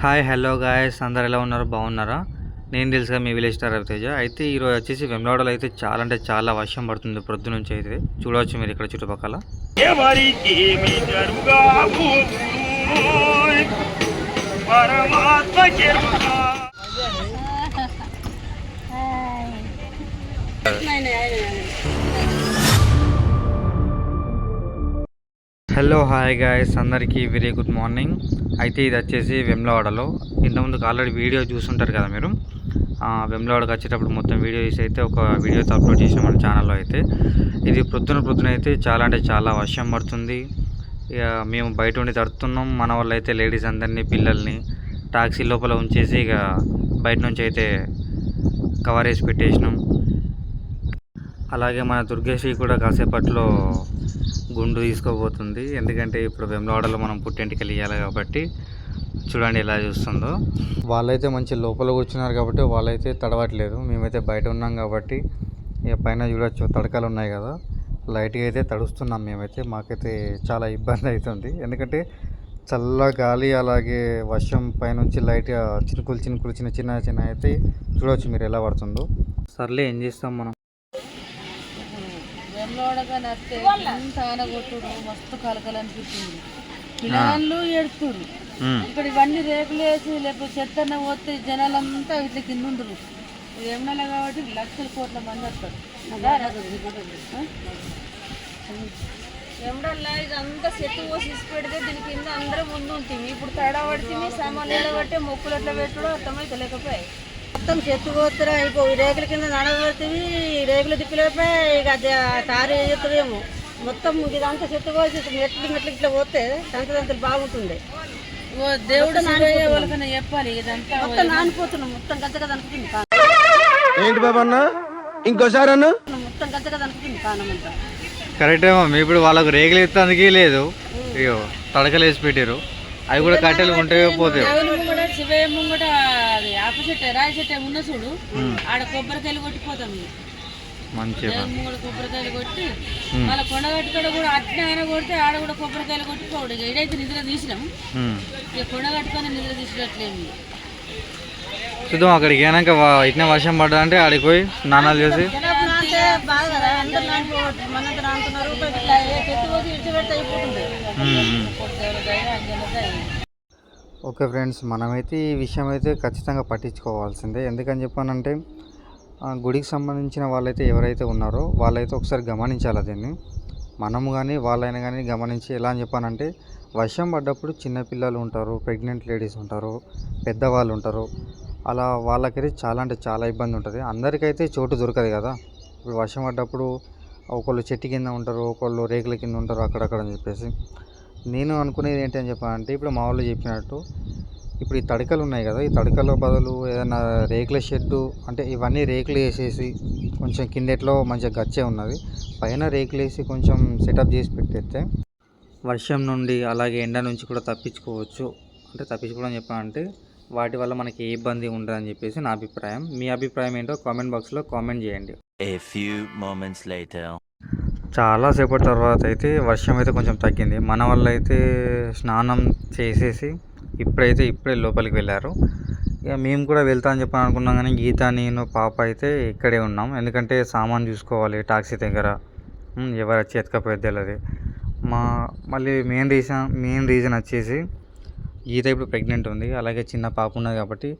Hi hello guys, అందరు ఎలా ఉన్నారు? బాగున్నారా? నేను తెలుసుగా మీ విలేజ్ స్టార్ రవితేజ. అయితే ఈరోజు వచ్చేసి వెమ్లవాడలో అయితే చాలా అంటే చాలా వర్షం పడుతుంది పొద్దు నుంచి. అయితే చూడవచ్చు మీరు ఇక్కడ చుట్టుపక్కల. హలో హాయ్ గాయస్, అందరికీ వెరీ గుడ్ మార్నింగ్. అయితే ఇది వచ్చేసి వెమ్లవాడలో. ఇంతకుముందుకు ఆల్రెడీ వీడియో చూస్తుంటారు కదా మీరు. వెమ్లవాడకి వచ్చేటప్పుడు మొత్తం వీడియో తీసి అయితే ఒక వీడియో అప్లోడ్ చేసాం మన ఛానల్లో. అయితే ఇది పొద్దున అయితే చాలా అంటే చాలా వర్షం పడుతుంది. ఇక మేము బయట ఉండి తడుతున్నాం. మన వాళ్ళు అయితే లేడీస్ అందరినీ పిల్లల్ని టాక్సీ లోపల ఉంచేసి ఇక బయట నుంచి అయితే కవర్ వేసి పెట్టేసినాం. అలాగే మన దుర్గేశ్రీ కూడా కాసేపట్లో గుండు తీసుకోబోతుంది. ఎందుకంటే ఇప్పుడు వెమ్లవాడలో మనం పుట్టింటికి ఇవ్వాలి కాబట్టి చూడండి ఎలా చూస్తుందో. వాళ్ళైతే మంచి లోపల కూర్చున్నారు కాబట్టి వాళ్ళైతే తడవట్లేదు. మేమైతే బయట ఉన్నాం కాబట్టి ఇక పైన చూడొచ్చు తడకలు ఉన్నాయి కదా, లైట్గా అయితే తడుస్తున్నాం మేమైతే. మాకైతే చాలా ఇబ్బంది అవుతుంది ఎందుకంటే చల్ల గాలి అలాగే వర్షం పైనుంచి లైట్గా చినుకులు చిన్న అయితే చూడవచ్చు మీరు ఎలా పడుతుందో. సర్లే ఏం చేస్తాం మనం. వెమ్లవాడగా నస్తే ఎంత ఆనగొట్టుడు మస్తు కలకలు అనిపిస్తుంది. పిల్లలు ఏడుతుడు. ఇక్కడ ఇవన్నీ రేకులు వేసి లేకపోతే చెత్తన్న పోతే జనాలంతా ఇట్లా కింద ఉండరు. ఏమన్నా కాబట్టి లక్షల కోట్ల మంది వస్తారు. ఎమ్మడల్లా ఇదంతా చెట్టు పోసి పెడితే దీని కింద అందరం ముందు ఉంటుంది. ఇప్పుడు తేడా పడుతుంది. సామాన్లు బట్టే మొక్కులు అట్లా పెట్టుడు అర్థమైతే లేకపోయాయి. మొత్తం చెట్టు పోతారా అయిపోయి రేకుల కింద నడబడుతుంది. రేకులు తిప్పిలేకపోయి ఇక తారు చేస్తుందేమో. మొత్తం ఇదంతా చెట్టు పోసి మెట్లు ఇట్లా పోతే సంతదంతలు బాగుంటుంది. దేవుడు వాళ్ళకన్నా చెప్పాలి. ఇదంతా మొత్తం నానిపోతున్నాం. మొత్తం గద్దగా అనుకుంటుంది ఏంటి బాబా అన్న ఇంకోసారి అన్న మొత్తం గద్దగా అనుకుంటుంది కారణం అంతా. కరెక్టే మమ్మీ. ఇప్పుడు వాళ్ళకు రేగులు ఎత్తానికి లేదు, అయ్యో తడకలు వేసి పెట్టారు. అవి కూడా కట్టెలు ఉంటాయో పోతాయి. శివయ్య ముంగట అది ఆప చెట్టు రాయి చెట్టు ఉన్న చూడు, ఆడ కొబ్బరికాయలు కొట్టిపోతాం. మంచిగా కొబ్బరికాయలు కొట్టి మళ్ళీ కొండగట్టుకడ కూడా అట్నే ఆయన కొడితే ఆడ కూడా కొబ్బరికాయలు కొట్టిపోవడు. ఇక ఇడైతే నిద్ర తీసినాం. ఇక కొండగట్టుకొని నిద్ర తీసినట్లేమి. చూద్దాం అక్కడికి అయినాక ఇట్నే వర్షం పడ్డా అంటే ఆడికి పోయి స్నానాలు చేసి ఓకే ఫ్రెండ్స్, మనమైతే ఈ విషయం అయితే ఖచ్చితంగా పట్టించుకోవాల్సిందే. ఎందుకని చెప్పానంటే గుడికి సంబంధించిన వాళ్ళైతే ఎవరైతే ఉన్నారో వాళ్ళైతే ఒకసారి గమనించాలి దీన్ని. మనము కానీ వాళ్ళైనా కానీ గమనించి ఎలా అని చెప్పానంటే వర్షం పడ్డప్పుడు చిన్నపిల్లలు ఉంటారు, ప్రెగ్నెంట్ లేడీస్ ఉంటారు, పెద్దవాళ్ళు ఉంటారు. అలా వాళ్ళకైతే చాలా అంటే చాలా ఇబ్బంది ఉంటుంది. అందరికైతే చోటు దొరకదు కదా. ఇప్పుడు వర్షం పడ్డప్పుడు ఒకళ్ళు చెట్టు కింద ఉంటారు, ఒకళ్ళు రేకుల కింద ఉంటారు అక్కడక్కడ అని చెప్పేసి. నేను అనుకునేది ఏంటి అని చెప్పానంటే ఇప్పుడు మా వాళ్ళు చెప్పినట్టు ఇప్పుడు ఈ తడకలు ఉన్నాయి కదా, ఈ తడకల బదులు ఏదైనా రేకుల షెడ్డు అంటే ఇవన్నీ రేకులు వేసేసి కొంచెం కిందట్లో మంచిగా గచ్చే ఉన్నది, పైన రేకులు వేసి కొంచెం సెటప్ చేసి పెట్టేస్తే వర్షం నుండి అలాగే ఎండ నుంచి కూడా తప్పించుకోవచ్చు. అంటే తప్పించుకోవడం చెప్పాలంటే వాటి వల్ల మనకి ఏ ఇబ్బంది ఉండదని చెప్పేసి నా అభిప్రాయం. మీ అభిప్రాయం ఏంటో కామెంట్ బాక్స్లో కామెంట్ చేయండి. చాలాసేపటి తర్వాత అయితే వర్షం అయితే కొంచెం తగ్గింది. మన వాళ్ళు అయితే స్నానం చేసేసి ఇప్పుడే లోపలికి వెళ్ళారు. ఇక మేము కూడా వెళ్తా అని చెప్పని అనుకున్నాం కానీ గీత, నేను, పాప అయితే ఇక్కడే ఉన్నాం. ఎందుకంటే సామాన్ చూసుకోవాలి టాక్సీ దగ్గర, ఎవరు వచ్చి ఎత్తుకపోయేది తెలియదు. మళ్ళీ మెయిన్ రీజన్ వచ్చేసి గీత ఇప్పుడు ప్రెగ్నెంట్ ఉంది, అలాగే చిన్న పాప ఉన్నది కాబట్టి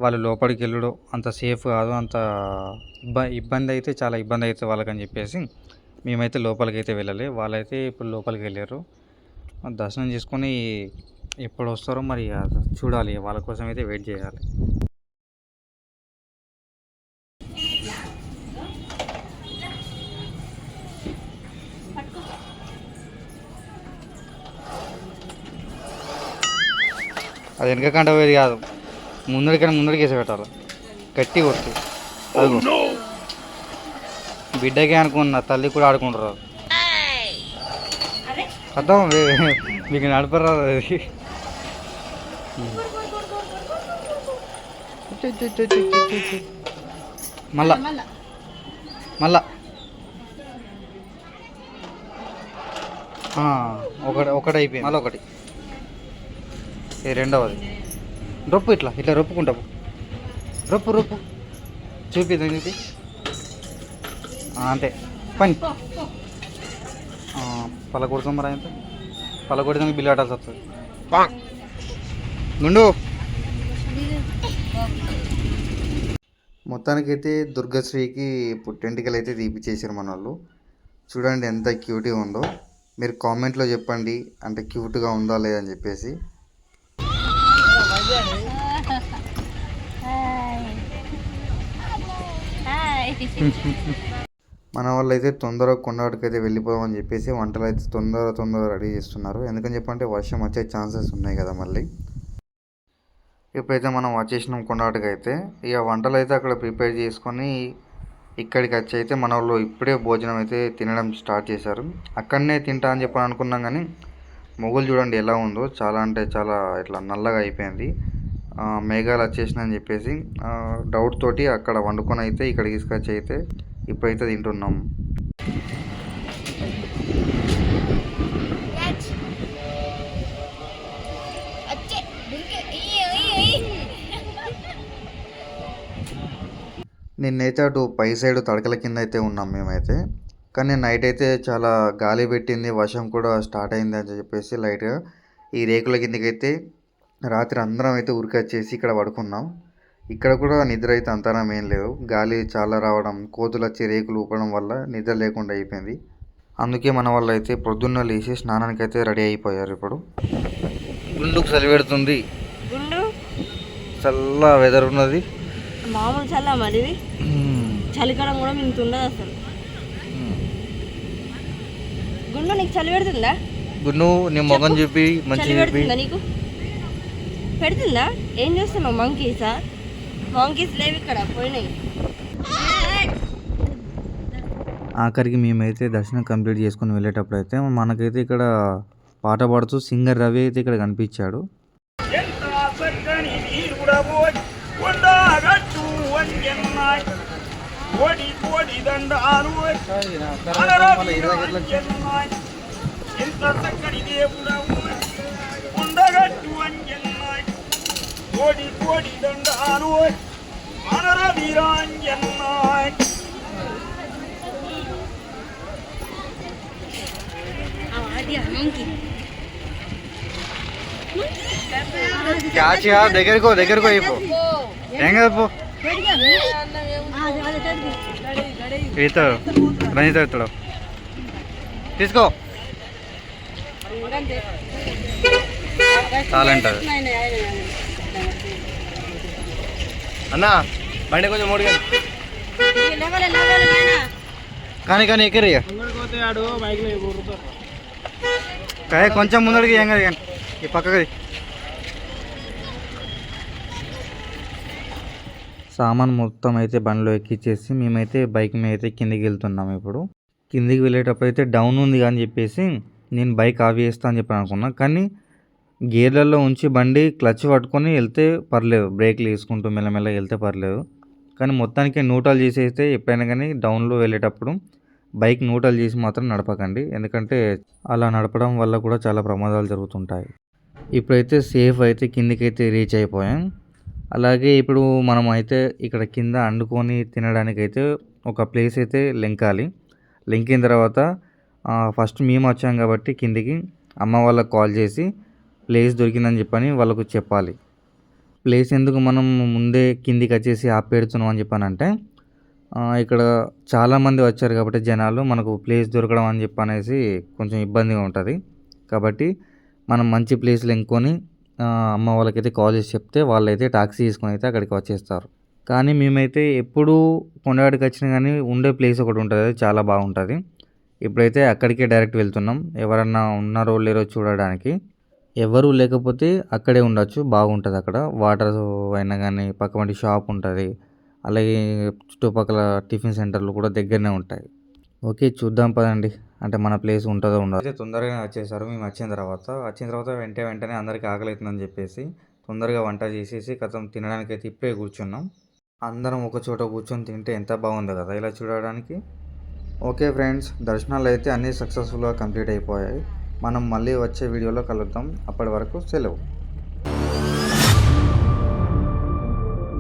వాళ్ళు లోపలికి వెళ్ళడం అంత సేఫ్ కాదు. అంత ఇబ్బంది అయితే చాలా ఇబ్బంది అవుతుంది వాళ్ళకని చెప్పేసి మేమైతే లోపలికి అయితే వెళ్ళాలి. వాళ్ళైతే ఇప్పుడు లోపలికి వెళ్ళారు. దర్శనం చేసుకొని ఎప్పుడు వస్తారో మరి చూడాలి. వాళ్ళ కోసం అయితే వెయిట్ చేయాలి. అది వెనకకంట పోయేది కాదు, ముందరికి వేసి పెట్టాలి. గట్టి కొట్టి అది బిడ్డకే అనుకున్నా, తల్లి కూడా ఆడుకుంటారు. అర్థం మీకు నడపరాదు అది. మళ్ళా ఒకటి అయిపోయింది. మళ్ళీ ఒకటి, రెండవది. రొప్పు ఇట్లా ఇట్లా రొప్పుకుంటావు. రొప్పు చూపిద్దాం చూపి. అంతే పని. పలకొడతాం మరి అంతే. పలకొడితే బిల్లు కట్టాల్సి వస్తుంది. గుండు మొత్తానికైతే దుర్గశ్రీకి పుట్టెంటికలు అయితే తీపిచ్చేసారు మన వాళ్ళు. చూడండి ఎంత క్యూట్గా ఉందో. మీరు కామెంట్లో చెప్పండి అంటే క్యూట్గా ఉందా లేదని చెప్పేసి. మన వాళ్ళు అయితే తొందరగా కొండవాటికి అయితే వెళ్ళిపోదామని చెప్పేసి వంటలు అయితే తొందరగా రెడీ చేస్తున్నారు. ఎందుకని చెప్పంటే వర్షం వచ్చే ఛాన్సెస్ ఉన్నాయి కదా మళ్ళీ. ఇప్పుడైతే మనం వచ్చేసినాం కొండవాటికి అయితే. ఇక వంటలు అయితే అక్కడ ప్రిపేర్ చేసుకొని ఇక్కడికి వచ్చి అయితే మన వాళ్ళు ఇప్పుడే భోజనం అయితే తినడం స్టార్ట్ చేశారు. అక్కడనే తింటా అని చెప్పని అనుకున్నాం కానీ మొగులు చూడండి ఎలా ఉందో, చాలా అంటే చాలా ఇట్లా నల్లగా అయిపోయింది. మేఘాలు వచ్చేసినాయని చెప్పేసి డౌట్ తోటి అక్కడ వండుకొని అయితే ఇక్కడ తీసుకొచ్చి అయితే ఇప్పుడైతే తింటున్నాం. నిన్నైతే అటు పై సైడ్ తడకల కింద అయితే ఉన్నాం మేమైతే. కానీ నైట్ అయితే చాలా గాలి పెట్టింది, వర్షం కూడా స్టార్ట్ అయింది అని చెప్పేసి లైట్గా ఈ రేకుల కిందకి అయితే రాత్రి అందరం అయితే ఉరికొచ్చేసి ఇక్కడ పడుకున్నాం. ఇక్కడ కూడా నిద్ర అయితే అంతరం ఏం లేదు. గాలి చాలా రావడం, కోతులు వచ్చి రేకులు ఊపడం వల్ల నిద్ర లేకుండా అయిపోయింది. అందుకే మన వాళ్ళు అయితే పొద్దున్న లేచి స్నానానికి అయితే రెడీ అయిపోయారు. ఇప్పుడు గుండుకు చలి పెడుతుంది, చల్ల వెదర్ ఉన్నది. మామూలు చల్ల మరి చలికాలం కూడా ఇంత ఉండదు అసలు. గుండు నీకు చలి పెడుతుందా? గుండు నీ మొగం చెప్పి మంచి పెడుతుందా నీకు? పెడుతుందా? ఏం చేస్తున్నావు? మంకీస్ లేవు ఇక్కడ, పోయినాయి. ఆఖరికి మేమైతే దర్శనం కంప్లీట్ చేసుకుని వెళ్ళేటప్పుడు అయితే మనకైతే ఇక్కడ పాట పాడుతూ సింగర్ రవి అయితే ఇక్కడ కనిపించాడు. దగ్గరకు అయిపో ఏం కదా పో. ఇస్తాడు రంజిత ఇస్తాడు, తీసుకో. చాలంటారు అన్నా బండి కొంచెం మూడు కానీ ఎక్కరి కొంచెం ముందడికి ఏం కదా కానీ ఈ పక్కకి. సామాన్ మొత్తం అయితే బండిలో ఎక్కిచ్చేసి మేమైతే బైక్ మీద అయితే కిందికి వెళ్తున్నాం. ఇప్పుడు కిందికి వెళ్ళేటప్పుడు అయితే డౌన్ ఉంది అని చెప్పేసి నేను బైక్ ఆఫ్ చేస్తా అని చెప్పి అనుకున్నా. కానీ గేర్లలో ఉంచి బండి క్లచ్ పట్టుకొని వెళ్తే పర్లేదు, బ్రేక్లు వేసుకుంటూ మెల్లమెల్లగా వెళ్తే పర్లేదు. కానీ మొత్తానికి న్యూట్రల్ చేసేస్తే ఎప్పుడైనా కానీ డౌన్లో వెళ్ళేటప్పుడు బైక్ న్యూట్రల్ చేసి మాత్రం నడపకండి. ఎందుకంటే అలా నడపడం వల్ల కూడా చాలా ప్రమాదాలు జరుగుతుంటాయి. ఇప్పుడైతే సేఫ్ అయితే కిందికైతే రీచ్ అయిపోయాం. అలాగే ఇప్పుడు మనం అయితే ఇక్కడ కింద వండుకొని తినడానికైతే ఒక ప్లేస్ అయితే లెంకాలి. లెంకిన తర్వాత ఫస్ట్ మేము వచ్చాం కాబట్టి కిందికి అమ్మ వాళ్ళకి కాల్ చేసి ప్లేస్ దొరికిందని చెప్పని వాళ్ళకు చెప్పాలి. ప్లేస్ ఎందుకు మనం ముందే కిందికి వచ్చేసి ఆపేడుతున్నాం అని చెప్పానంటే ఇక్కడ చాలామంది వచ్చారు కాబట్టి జనాలు మనకు ప్లేస్ దొరకడం అని చెప్పనేసి కొంచెం ఇబ్బందిగా ఉంటుంది. కాబట్టి మనం మంచి ప్లేస్లు ఎంకొని అమ్మ వాళ్ళకైతే కాల్ చేసి చెప్తే వాళ్ళైతే టాక్సీ తీసుకొని అయితే అక్కడికి వచ్చేస్తారు. కానీ మేమైతే ఎప్పుడు కొండవాడికి వచ్చినా కానీ ఉండే ప్లేస్ ఒకటి ఉంటుంది, అది చాలా బాగుంటుంది. ఇప్పుడైతే అక్కడికే డైరెక్ట్ వెళ్తున్నాం. ఎవరన్నా ఉన్నారో లేరో చూడడానికి. ఎవరు లేకపోతే అక్కడే ఉండొచ్చు, బాగుంటుంది. అక్కడ వాటర్ అయినా కానీ పక్కవంటి షాప్ ఉంటుంది. అలాగే చుట్టుపక్కల టిఫిన్ సెంటర్లు కూడా దగ్గరనే ఉంటాయి. ఓకే చూద్దాం పదండి, అంటే మన ప్లేస్ ఉంటుందో ఉండదు. అయితే తొందరగా వచ్చేసారు. మేము వచ్చిన తర్వాత వెంటనే అందరికీ ఆకలి అవుతుందని చెప్పేసి తొందరగా వంట చేసేసి కథం తినడానికి అయితే ఇప్పుడే కూర్చున్నాం. అందరం ఒక చోట కూర్చొని తింటే ఎంత బాగుందో కదా ఇలా చూడడానికి. ఓకే ఫ్రెండ్స్, దర్శనాలు అయితే అన్నీ సక్సెస్ఫుల్గా కంప్లీట్ అయిపోయాయి. మనం మళ్ళీ వచ్చే వీడియోలో కలుద్దాం. అప్పటి వరకు సెలవు.